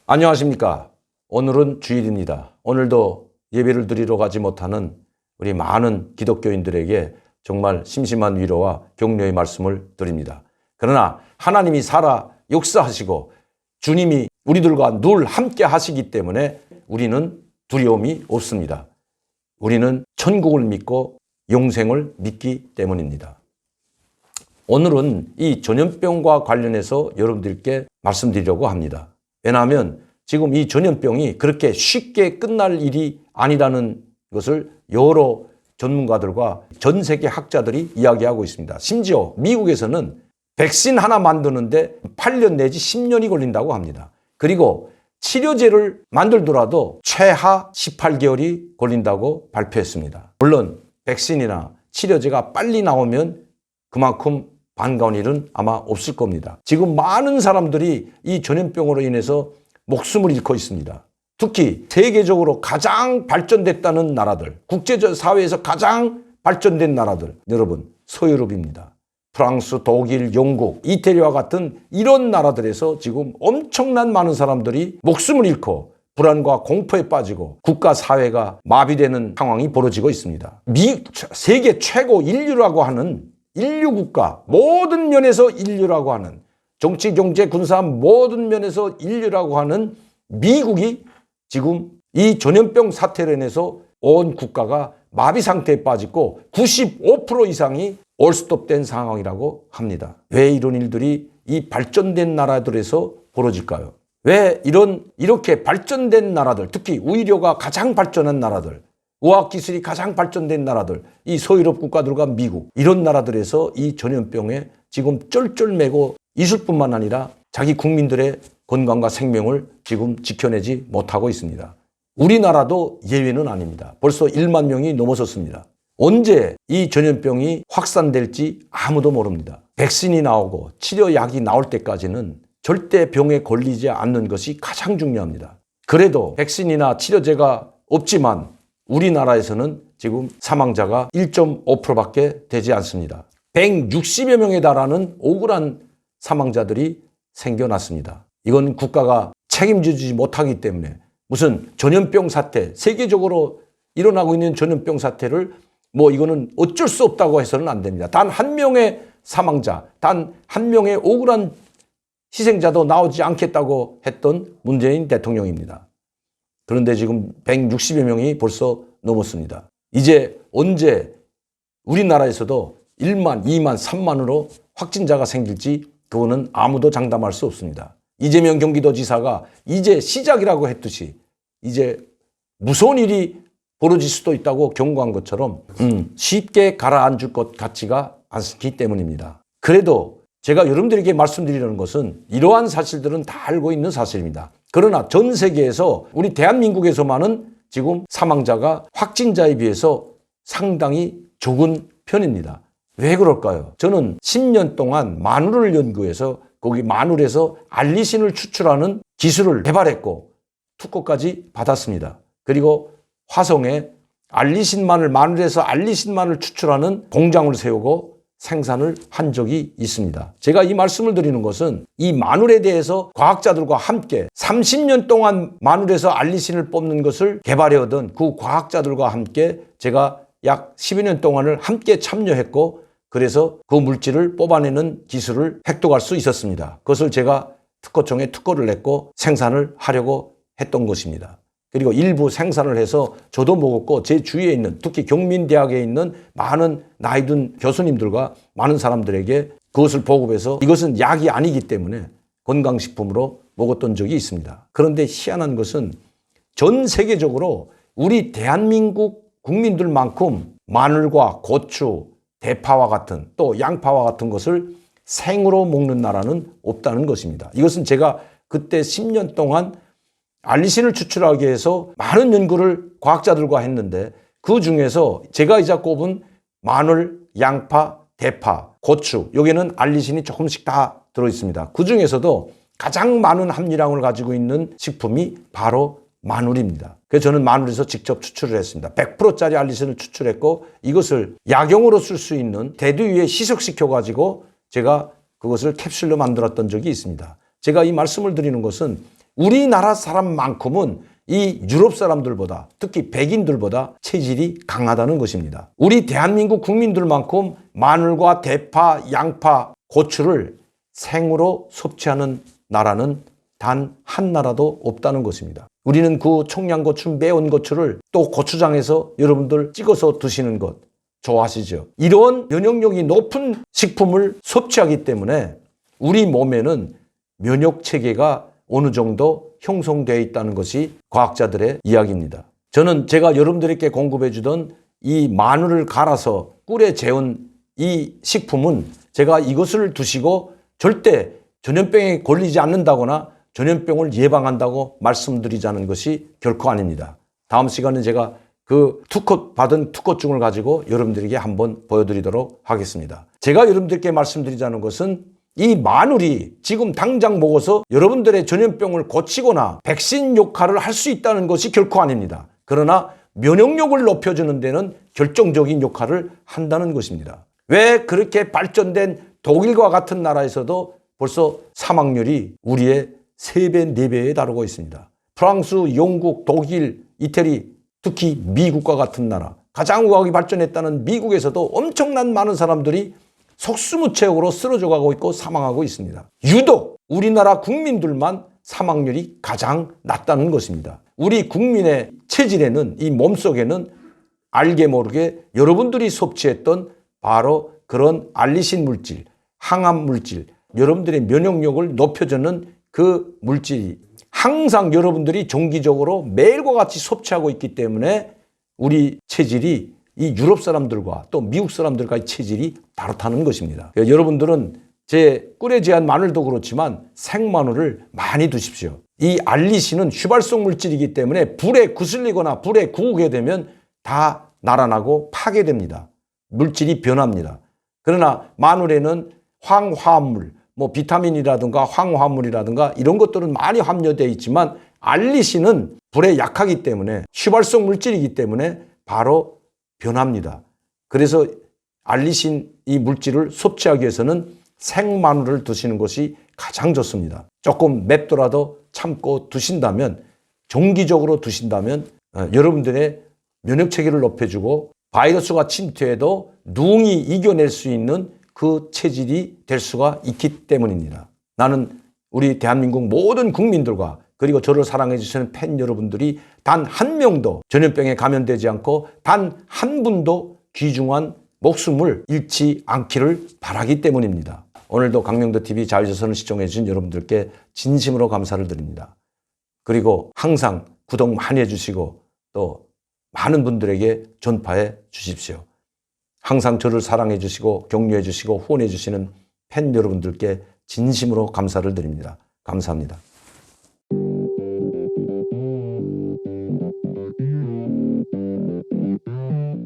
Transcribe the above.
안녕하십니까. 오늘은 주일입니다. 오늘도 예배를 드리러 가지 못하는 우리 많은 기독교인들에게 정말 심심한 위로와 격려의 말씀을 드립니다. 그러나 하나님이 살아 역사하시고 주님이 우리들과 늘 함께 하시기 때문에 우리는 두려움이 없습니다. 우리는 천국을 믿고 영생을 믿기 때문입니다. 오늘은 이 전염병과 관련해서 여러분들께 말씀드리려고 합니다. 왜냐하면 지금 이 전염병이 그렇게 쉽게 끝날 일이 아니라는 것을 여러 전문가들과 전 세계 학자들이 이야기하고 있습니다. 심지어 미국에서는 백신 하나 만드는데 8년 내지 10년이 걸린다고 합니다. 그리고 치료제를 만들더라도 최하 18개월이 걸린다고 발표했습니다. 물론 백신이나 치료제가 빨리 나오면 그만큼 반가운 일은 아마 없을 겁니다. 지금 많은 사람들이 이 전염병으로 인해서 목숨을 잃고 있습니다. 특히 세계적으로 가장 발전됐다는 나라들, 국제적 사회에서 가장 발전된 나라들, 여러분 서유럽입니다. 프랑스, 독일, 영국, 이태리와 같은 이런 나라들에서 지금 엄청난 많은 사람들이 목숨을 잃고 불안과 공포에 빠지고 국가 사회가 마비되는 상황이 벌어지고 있습니다. 세계 최고 인류라고 하는 인류 국가, 모든 면에서 인류라고 하는 정치, 경제, 군사 모든 면에서 인류라고 하는 미국이 지금 이 전염병 사태로 인해서 온 국가가 마비 상태에 빠지고 95% 이상이 올스톱된 상황이라고 합니다. 왜 이런 일들이 이 발전된 나라들에서 벌어질까요? 왜 이렇게 발전된 나라들, 특히 의료가 가장 발전한 나라들, 의학기술이 가장 발전된 나라들, 이 서유럽 국가들과 미국, 이런 나라들에서 이 전염병에 지금 쩔쩔매고 있을 뿐만 아니라 자기 국민들의 건강과 생명을 지금 지켜내지 못하고 있습니다. 우리나라도 예외는 아닙니다. 벌써 1만 명이 넘어섰습니다. 언제 이 전염병이 확산될지 아무도 모릅니다. 백신이 나오고 치료약이 나올 때까지는 절대 병에 걸리지 않는 것이 가장 중요합니다. 그래도 백신이나 치료제가 없지만 우리나라에서는 지금 사망자가 1.5%밖에 되지 않습니다. 160여 명에 달하는 억울한 사망자들이 생겨났습니다. 이건 국가가 책임지지 못하기 때문에 무슨 전염병 사태, 세계적으로 일어나고 있는 전염병 사태를 이거는 어쩔 수 없다고 해서는 안 됩니다. 단 한 명의 사망자, 단 한 명의 억울한 희생자도 나오지 않겠다고 했던 문재인 대통령입니다. 그런데 지금 160여 명이 벌써 넘었습니다. 이제 언제 우리나라에서도 1만, 2만, 3만으로 확진자가 생길지 그거는 아무도 장담할 수 없습니다. 이재명 경기도지사가 이제 시작이라고 했듯이 이제 무서운 일이 벌어질 수도 있다고 경고한 것처럼 쉽게 가라앉을 것 같지가 않기 때문입니다. 그래도 제가 여러분들에게 말씀드리려는 것은 이러한 사실들은 다 알고 있는 사실입니다. 그러나 전 세계에서 우리 대한민국에서만은 지금 사망자가 확진자에 비해서 상당히 적은 편입니다. 왜 그럴까요? 저는 10년 동안 마늘을 연구해서 거기 마늘에서 알리신을 추출하는 기술을 개발했고 특허까지 받았습니다. 그리고 화성에 마늘에서 알리신만을 추출하는 공장을 세우고 생산을 한 적이 있습니다. 제가 이 말씀을 드리는 것은 이 마늘에 대해서 과학자들과 함께 30년 동안 마늘에서 알리신을 뽑는 것을 개발해오던 그 과학자들과 함께 제가 약 10여 년 동안을 함께 참여했고 그래서 그 물질을 뽑아내는 기술을 획득할 수 있었습니다. 그것을 제가 특허청에 특허를 냈고 생산을 하려고 했던 것입니다. 그리고 일부 생산을 해서 저도 먹었고 제 주위에 있는 특히 경민대학에 있는 많은 나이 든 교수님들과 많은 사람들에게 그것을 보급해서 이것은 약이 아니기 때문에 건강식품으로 먹었던 적이 있습니다. 그런데 희한한 것은 전 세계적으로 우리 대한민국 국민들만큼 마늘과 고추, 대파와 같은 또 양파와 같은 것을 생으로 먹는 나라는 없다는 것입니다. 이것은 제가 그때 10년 동안 알리신을 추출하기 위해서 많은 연구를 과학자들과 했는데 그 중에서 제가 이제 꼽은 마늘, 양파, 대파, 고추 여기에는 알리신이 조금씩 다 들어있습니다. 그 중에서도 가장 많은 함유량을 가지고 있는 식품이 바로 마늘입니다. 그래서 저는 마늘에서 직접 추출을 했습니다. 100%짜리 알리신을 추출했고 이것을 약용으로 쓸 수 있는 대두 위에 희석시켜가지고 제가 그것을 캡슐로 만들었던 적이 있습니다. 제가 이 말씀을 드리는 것은 우리나라 사람만큼은 이 유럽 사람들보다, 특히 백인들보다 체질이 강하다는 것입니다. 우리 대한민국 국민들만큼 마늘과 대파, 양파, 고추를 생으로 섭취하는 나라는 단 한 나라도 없다는 것입니다. 우리는 그 청양고추, 매운 고추를 또 고추장에서 여러분들 찍어서 드시는 것 좋아하시죠? 이런 면역력이 높은 식품을 섭취하기 때문에 우리 몸에는 면역 체계가 어느 정도 형성되어 있다는 것이 과학자들의 이야기입니다. 저는 제가 여러분들에게 공급해 주던 이 마늘을 갈아서 꿀에 재운 이 식품은 제가 이것을 드시고 절대 전염병에 걸리지 않는다거나 전염병을 예방한다고 말씀드리자는 것이 결코 아닙니다. 다음 시간에 제가 그 받은 특허증을 가지고 여러분들에게 한번 보여드리도록 하겠습니다. 제가 여러분들께 말씀드리자는 것은 이 마늘이 지금 당장 먹어서 여러분들의 전염병을 고치거나 백신 역할을 할 수 있다는 것이 결코 아닙니다. 그러나 면역력을 높여주는 데는 결정적인 역할을 한다는 것입니다. 왜 그렇게 발전된 독일과 같은 나라에서도 벌써 사망률이 우리의 3배, 4배에 다루고 있습니다. 프랑스, 영국, 독일, 이태리, 특히 미국과 같은 나라, 가장 의학이 발전했다는 미국에서도 엄청난 많은 사람들이 속수무책으로 쓰러져 가고 있고 사망하고 있습니다. 유독 우리나라 국민들만 사망률이 가장 낮다는 것입니다. 우리 국민의 체질에는, 이 몸속에는 알게 모르게 여러분들이 섭취했던 바로 그런 알리신 물질, 항암 물질, 여러분들의 면역력을 높여주는 그 물질이 항상 여러분들이 정기적으로 매일과 같이 섭취하고 있기 때문에 우리 체질이 이 유럽 사람들과 또 미국 사람들과의 체질이 다르다는 것입니다. 여러분들은 제 꿀에 제한 마늘도 그렇지만 생마늘을 많이 드십시오. 이 알리신은 휘발성 물질이기 때문에 불에 구슬리거나 불에 구우게 되면 다 날아나고 파괴됩니다. 물질이 변합니다. 그러나 마늘에는 황화합물, 비타민이라든가 황화합물이라든가 이런 것들은 많이 함유되어 있지만 알리신은 불에 약하기 때문에 휘발성 물질이기 때문에 바로 변합니다. 그래서 알리신 이 물질을 섭취하기 위해서는 생마늘을 드시는 것이 가장 좋습니다. 조금 맵더라도 참고 드신다면, 정기적으로 드신다면 여러분들의 면역체계를 높여주고 바이러스가 침투해도 능히 이겨낼 수 있는 그 체질이 될 수가 있기 때문입니다. 나는 우리 대한민국 모든 국민들과 그리고 저를 사랑해 주시는 팬 여러분들이 단 한 명도 전염병에 감염되지 않고 단 한 분도 귀중한 목숨을 잃지 않기를 바라기 때문입니다. 오늘도 강명도TV 자유조선을 시청해 주신 여러분들께 진심으로 감사를 드립니다. 그리고 항상 구독 많이 해주시고 또 많은 분들에게 전파해 주십시오. 항상 저를 사랑해 주시고 격려해 주시고 후원해 주시는 팬 여러분들께 진심으로 감사를 드립니다. 감사합니다.